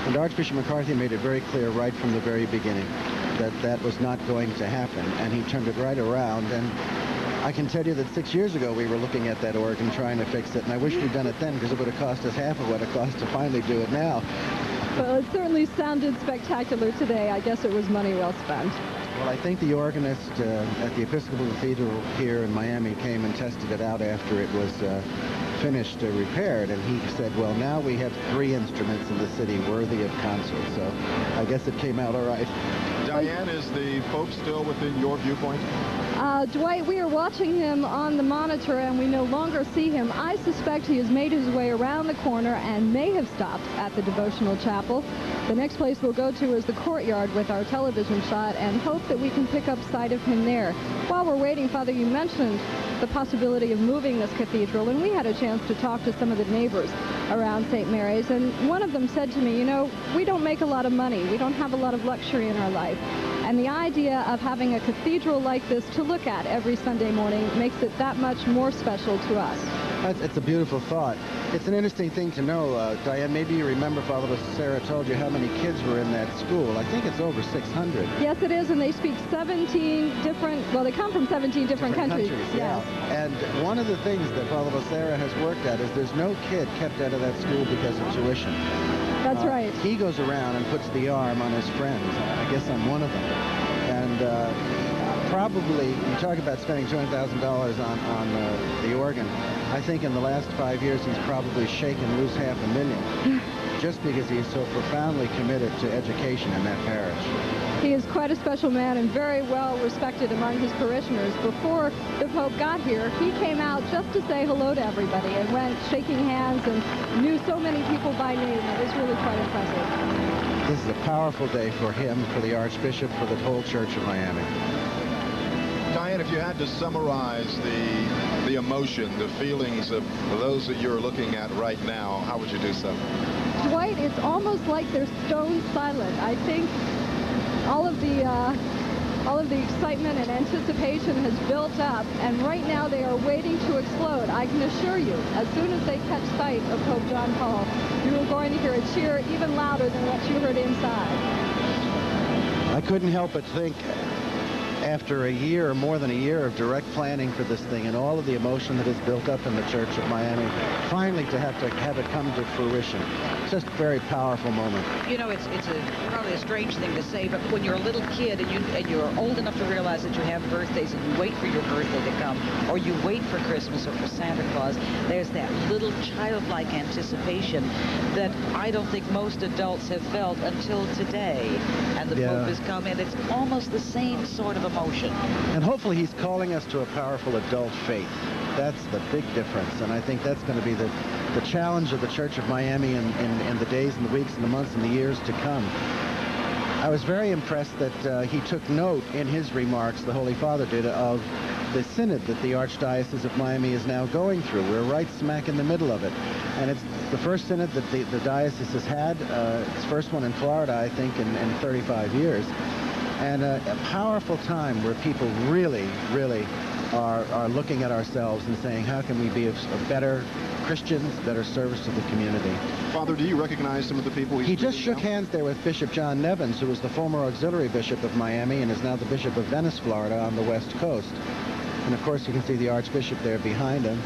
And Archbishop McCarthy made it very clear right from the very beginning that that was not going to happen, and he turned it right around. And I can tell you that 6 years ago we were looking at that organ trying to fix it, and I wish we'd done it then, because it would have cost us half of what it cost to finally do it now. Well, it certainly sounded spectacular today. I guess it was money well spent. Well, I think the organist at the Episcopal Cathedral here in Miami came and tested it out after it was finished, repaired, and he said, well, now we have 3 instruments in the city worthy of concert. So I guess it came out all right. Diane, is the Pope still within your viewpoint? Dwight, we are watching him on the monitor, and we no longer see him. I suspect he has made his way around the corner and may have stopped at the devotional chapel. The next place we'll go to is the courtyard with our television shot, and hope that we can pick up sight of him there. While we're waiting, Father, you mentioned the possibility of moving this cathedral, and we had a chance to talk to some of the neighbors around St. Mary's, and one of them said to me, you know, we don't make a lot of money. We don't have a lot of luxury in our life. And the idea of having a cathedral like this to look at every Sunday morning makes it that much more special to us. It's a beautiful thought. It's an interesting thing to know, Diane. Maybe you remember Father Sarah told you how many kids were in that school. I think it's over 600. Yes, it is, and they speak 17 different, well, they come from 17 different countries. Yeah. And one of the things that Father Sarah has worked at is there's no kid kept out of that school because of tuition. That's right. He goes around and puts the arm on his friends. I guess I'm one of them. And probably, you talk about spending $200,000 on the organ. I think in the last 5 years he's probably shaken loose $500,000 just because he is so profoundly committed to education in that parish. He is quite a special man and very well respected among his parishioners. Before the Pope got here, he came out just to say hello to everybody and went shaking hands and knew so many people by name. It was really quite impressive. This is a powerful day for him, for the Archbishop, for the whole Church of Miami. Diane, if you had to summarize the emotion, the feelings of those that you're looking at right now, how would you do so? Dwight, it's almost like they're stone silent. I think all of the excitement and anticipation has built up, and right now they are waiting to explode. I can assure you, as soon as they catch sight of Pope John Paul, you are going to hear a cheer even louder than what you heard inside. I couldn't help but think, after a year, or more than a year, of direct planning for this thing and all of the emotion that has built up in the Church of Miami, finally to have it come to fruition. Just a very powerful moment. You know, it's probably a strange thing to say, but when you're a little kid and you're old enough to realize that you have birthdays and you wait for your birthday to come, or you wait for Christmas or for Santa Claus, there's that little childlike anticipation that I don't think most adults have felt until today. And the Pope has come in. It's almost the same sort of emotion. And hopefully he's calling us to a powerful adult faith. That's the big difference, and I think that's going to be the challenge of the Church of Miami in the days and the weeks and the months and the years to come. I was very impressed that he took note in his remarks, the Holy Father did, of the synod that the Archdiocese of Miami is now going through. We're right smack in the middle of it. And it's the first synod that the diocese has had. It's the first one in Florida, I think, in 35 years. And a powerful time where people really, really are looking at ourselves and saying, how can we be of better Christians, better service to the community? Father, do you recognize some of the people he just shook hands there with Bishop John Nevins, who was the former auxiliary bishop of Miami and is now the Bishop of Venice, Florida, on the West Coast. And of course, you can see the Archbishop there behind him.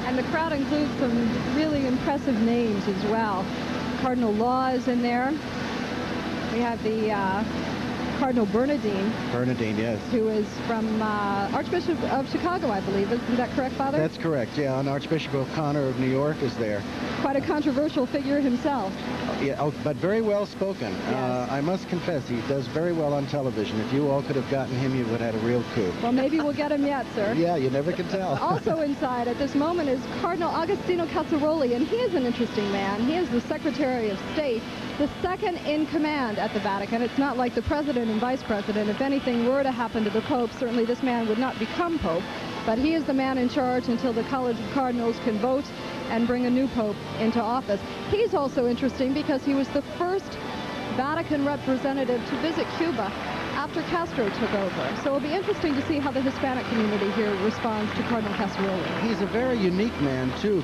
And the crowd includes some really impressive names as well. Cardinal Law is in there. We have the Cardinal Bernardine. Bernardine, yes. Who is from Archbishop of Chicago, I believe. Isn't that correct, Father? That's correct, yeah. And Archbishop O'Connor of New York is there. Quite a controversial figure himself. Yeah, but very well spoken. Yes. I must confess, he does very well on television. If you all could have gotten him, you would have had a real coup. Well, maybe we'll get him yet, sir. Yeah, you never can tell. Also inside at this moment is Cardinal Agostino Cazzaroli, and he is an interesting man. He is the Secretary of State, the second in command at the Vatican. It's not like the president and vice president. If anything were to happen to the Pope, certainly this man would not become Pope, but he is the man in charge until the College of Cardinals can vote and bring a new Pope into office. He's also interesting because he was the first Vatican representative to visit Cuba after Castro took over. So it'll be interesting to see how the Hispanic community here responds to Cardinal Casaroli. He's a very unique man, too,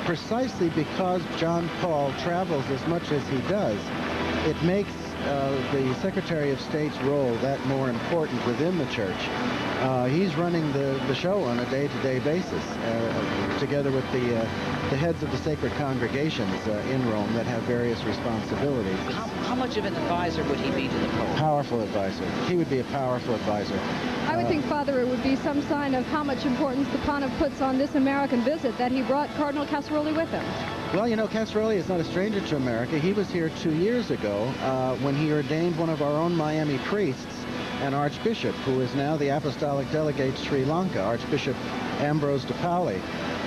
precisely because John Paul travels as much as he does, it makes the Secretary of State's role that more important within the church. He's running the show on a day-to-day basis, together with the heads of the sacred congregations in Rome that have various responsibilities. How much of an advisor would he be to the Pope? Powerful advisor. He would be a powerful advisor. I would think, Father, it would be some sign of how much importance the Pontiff puts on this American visit that he brought Cardinal Casaroli with him. Well, you know, Casaroli is not a stranger to America. He was here 2 years ago when he ordained one of our own Miami priests, an archbishop, who is now the apostolic delegate to Sri Lanka, Archbishop Ambrose de Pauli.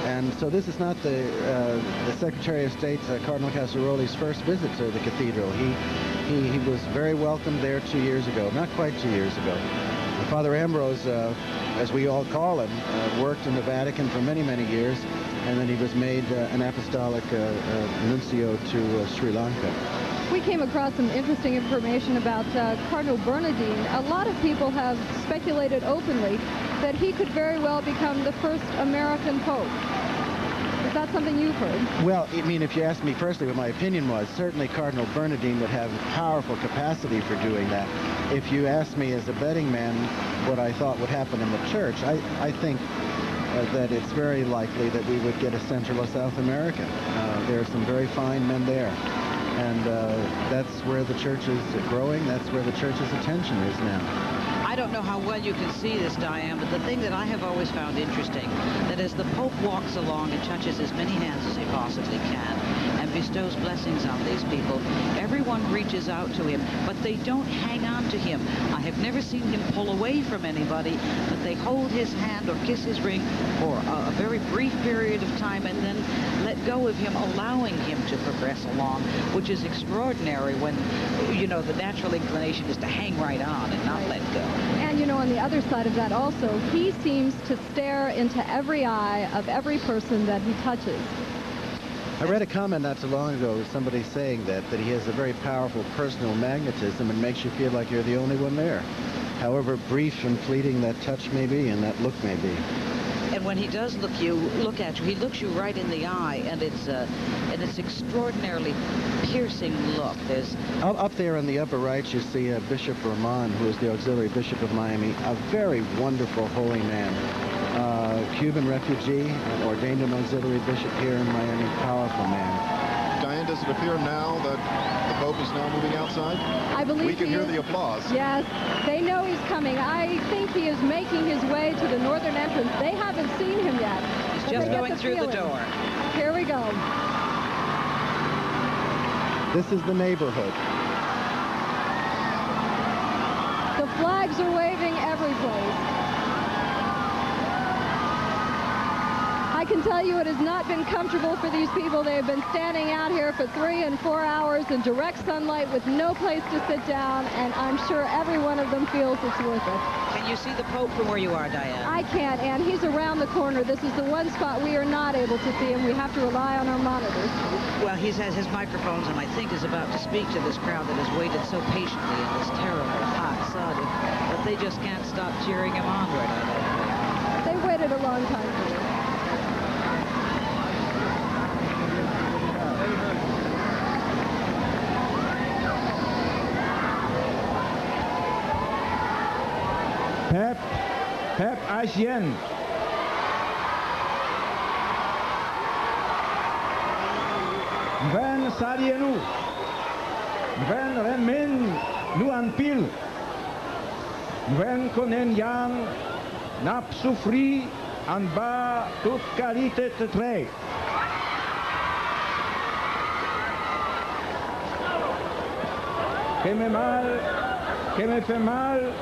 And so this is not the Secretary of State's, Cardinal Casaroli's first visit to the cathedral. He was very welcome there 2 years ago, not quite 2 years ago. Father Ambrose, as we all call him, worked in the Vatican for many, many years, and then he was made an apostolic nuncio to Sri Lanka. We came across some interesting information about Cardinal Bernardine. A lot of people have speculated openly that he could very well become the first American Pope. Is that something you've heard? Well, I mean, if you ask me personally what my opinion was, certainly Cardinal Bernardine would have powerful capacity for doing that. If you ask me as a betting man what I thought would happen in the church, I think that it's very likely that we would get a Central or South America. There are some very fine men there. And that's where the church is growing. That's where the church's attention is now. I don't know how well you can see this, Diane, but the thing that I have always found interesting, that as the Pope walks along and touches as many hands as he possibly can and bestows blessings on these people, everyone reaches out to him, but they don't hang on to him. I have never seen him pull away from anybody, but they hold his hand or kiss his ring for a very brief period of time and then let go of him, allowing him to progress along, which is extraordinary when, you know, the natural inclination is to hang right on and not let go. And, you know, on the other side of that also, he seems to stare into every eye of every person that he touches. I read a comment not too long ago, somebody saying that he has a very powerful personal magnetism and makes you feel like you're the only one there, however brief and fleeting that touch may be and that look may be. And when he does look at you, he looks you right in the eye, and it's extraordinarily piercing look. There's up there in the upper right, you see Bishop Rahman, who is the auxiliary bishop of Miami, a very wonderful holy man. Cuban refugee, ordained an auxiliary bishop here in Miami, powerful man. Diane, does it appear now that the Pope is now moving outside? I believe we can hear the applause. Yes, they know he's coming. I think he is making his way to the northern entrance. They haven't seen him yet. He's just going through the door. Here we go. This is the neighborhood. The flags are waving every place. I can tell you it has not been comfortable for these people. They have been standing out here for 3 and 4 hours in direct sunlight with no place to sit down, and I'm sure every one of them feels it's worth it. Can you see the Pope from where you are, Diane? I can't, and he's around the corner. This is the one spot we are not able to see him. We have to rely on our monitors. Well, he has his microphones, and I think is about to speak to this crowd that has waited so patiently in this terrible hot sun, but they just can't stop cheering him on right now. They waited a long time for this. Pep Asien. Ven Sarienu. Ven Remin Nuanpil. Ven Konen Yang Nap Sufri Anba Tut Karite Tetre. Que me fait mal,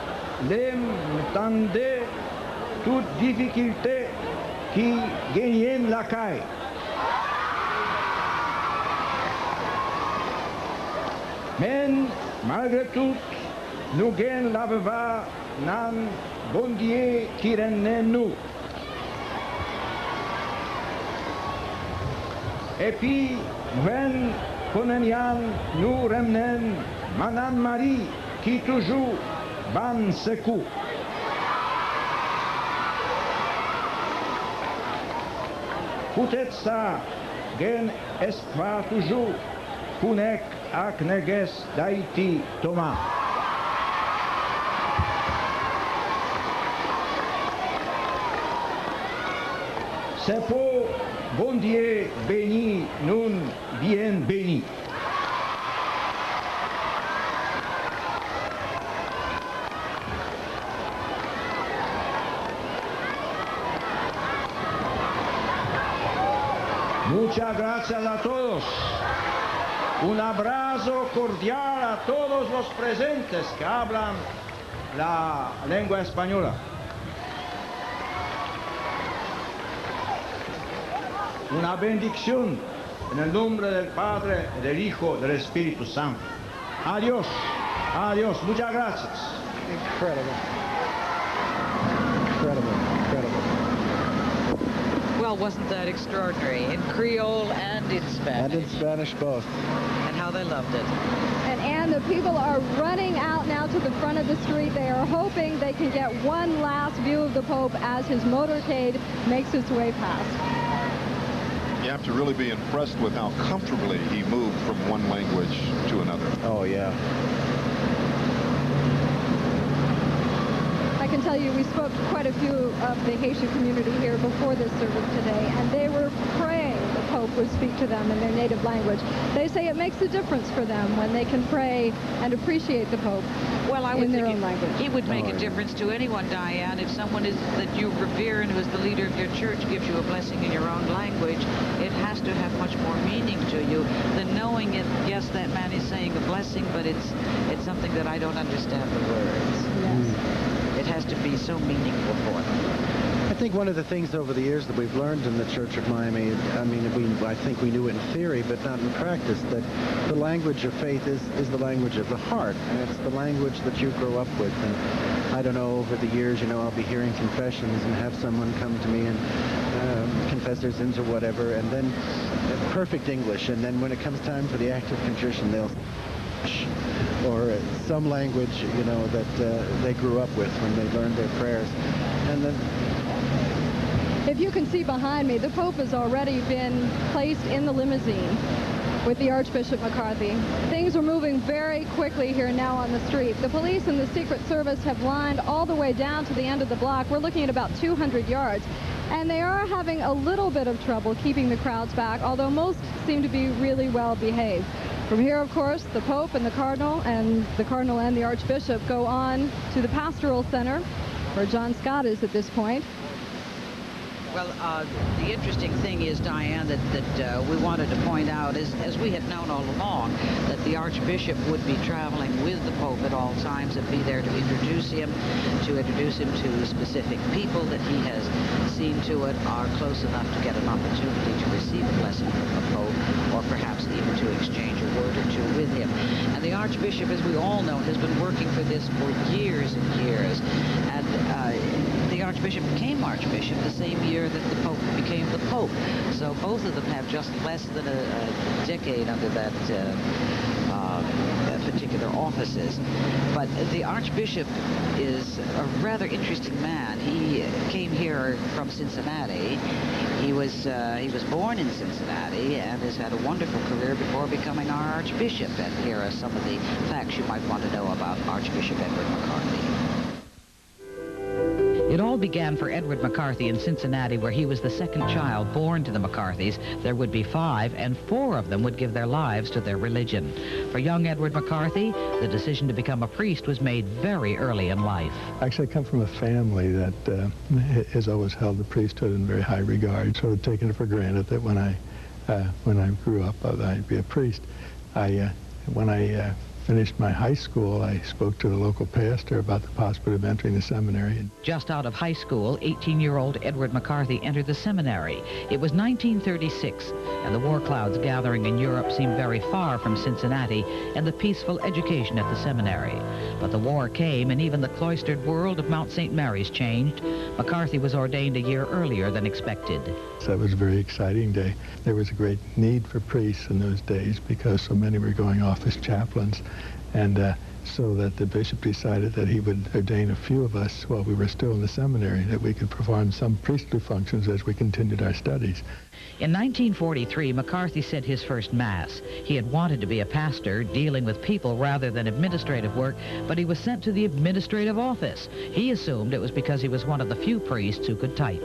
m'tendait toute difficulté qui gagne la caille. Mais malgré tout, nous gagnons la veva nan bon Dieu qui renne nous. Et puis, when Konenyan nous remnen Manan Marie qui toujours ban secu. Puteți sa gen espa toujours, punec ac neges daiti Toma. Se po bon Dieu béni nun bien béni. Muchas gracias a todos. Un abrazo cordial a todos los presentes que hablan la lengua española. Una bendición en el nombre del Padre, del Hijo, del Espíritu Santo. Adiós. Adiós. Muchas gracias. Incredible. Incredible. Incredible. Well, wasn't that extraordinary? In Creole and in Spanish. And in Spanish both. And how they loved it. And the people are running out now to the front of the street. They are hoping they can get one last view of the Pope as his motorcade makes its way past. You have to really be impressed with how comfortably he moved from one language to another. Oh, yeah. I can tell you, we spoke to quite a few of the Haitian community here before this service today, and they were praying the Pope would speak to them in their native language. They say it makes a difference for them when they can pray and appreciate the Pope in their own language. It would make a difference to anyone, Diane, if someone that you revere and who is the leader of your church gives you a blessing in your own language. It has to have much more meaning to you than knowing it. Yes, that man is saying a blessing, but it's something that I don't understand the words. Yes. It has to be so meaningful for them. I think one of the things over the years that we've learned in the Church of Miami, I think we knew it in theory, but not in practice, that the language of faith is the language of the heart, and it's the language that you grow up with. And I don't know, over the years, I'll be hearing confessions and have someone come to me and confess their sins or whatever, and then perfect English, and then when it comes time for the act of contrition, they'll or some language, that they grew up with when they learned their prayers. And then if you can see behind me, the Pope has already been placed in the limousine with the Archbishop McCarthy. Things are moving very quickly here now on the street. The police and the Secret Service have lined all the way down to the end of the block. We're looking at about 200 yards. And they are having a little bit of trouble keeping the crowds back, although most seem to be really well behaved. From here, of course, the Pope and the Cardinal and the Archbishop go on to the Pastoral Center, where John Scott is at this point. Well, the interesting thing is, Diane, that we wanted to point out is, as we had known all along, that the Archbishop would be traveling with the Pope at all times and be there to introduce him to specific people that he has seen to it are close enough to get an opportunity to receive a blessing from the Pope, or perhaps even to exchange a word or two with him. And the Archbishop, as we all know, has been working for this for years and years. And the Archbishop became Archbishop the same year that the Pope became the Pope. So both of them have just less than a decade under that particular offices. But the Archbishop is a rather interesting man. He came here from Cincinnati. He was born in Cincinnati and has had a wonderful career before becoming our Archbishop. And here are some of the facts you might want to know about Archbishop Edward McCarthy. It all began for Edward McCarthy in Cincinnati, where he was the second child born to the McCarthys. There would be 5, and 4 of them would give their lives to their religion. For young Edward McCarthy, the decision to become a priest was made very early in life. Actually, I come from a family that has always held the priesthood in very high regard, sort of taken it for granted that when I grew up, I'd be a priest. When I finished my high school, I spoke to the local pastor about the possibility of entering the seminary. Just out of high school, 18-year-old Edward McCarthy entered the seminary. It was 1936, and the war clouds gathering in Europe seemed very far from Cincinnati and the peaceful education at the seminary. But the war came, and even the cloistered world of Mount St. Mary's changed. McCarthy was ordained a year earlier than expected. So that was a very exciting day. There was a great need for priests in those days because so many were going off as chaplains. And so that the bishop decided that he would ordain a few of us while we were still in the seminary, that we could perform some priestly functions as we continued our studies. In 1943, McCarthy said his first Mass. He had wanted to be a pastor, dealing with people rather than administrative work, but he was sent to the administrative office. He assumed it was because he was one of the few priests who could type.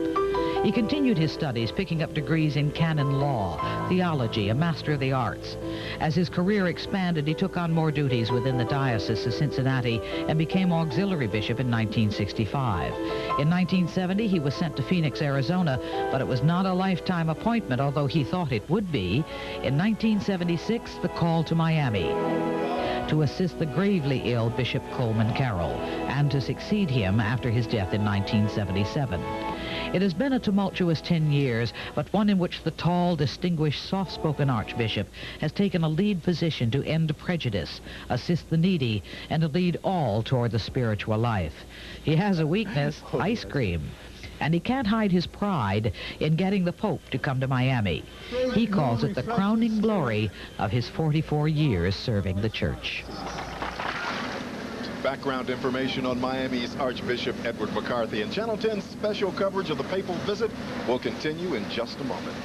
He continued his studies, picking up degrees in canon law, theology, a Master of the Arts. As his career expanded, he took on more duties within the Diocese of Cincinnati and became auxiliary bishop in 1965. In 1970, he was sent to Phoenix, Arizona, but it was not a lifetime appointment, although he thought it would be. In 1976, the call to Miami to assist the gravely ill Bishop Coleman Carroll and to succeed him after his death in 1977. It has been a tumultuous 10 years, but one in which the tall, distinguished, soft-spoken Archbishop has taken a lead position to end prejudice, assist the needy, and to lead all toward the spiritual life. He has a weakness, ice cream, and he can't hide his pride in getting the Pope to come to Miami. He calls it the crowning glory of his 44 years serving the Church. Background information on Miami's Archbishop Edward McCarthy, and Channel 10's special coverage of the papal visit will continue in just a moment.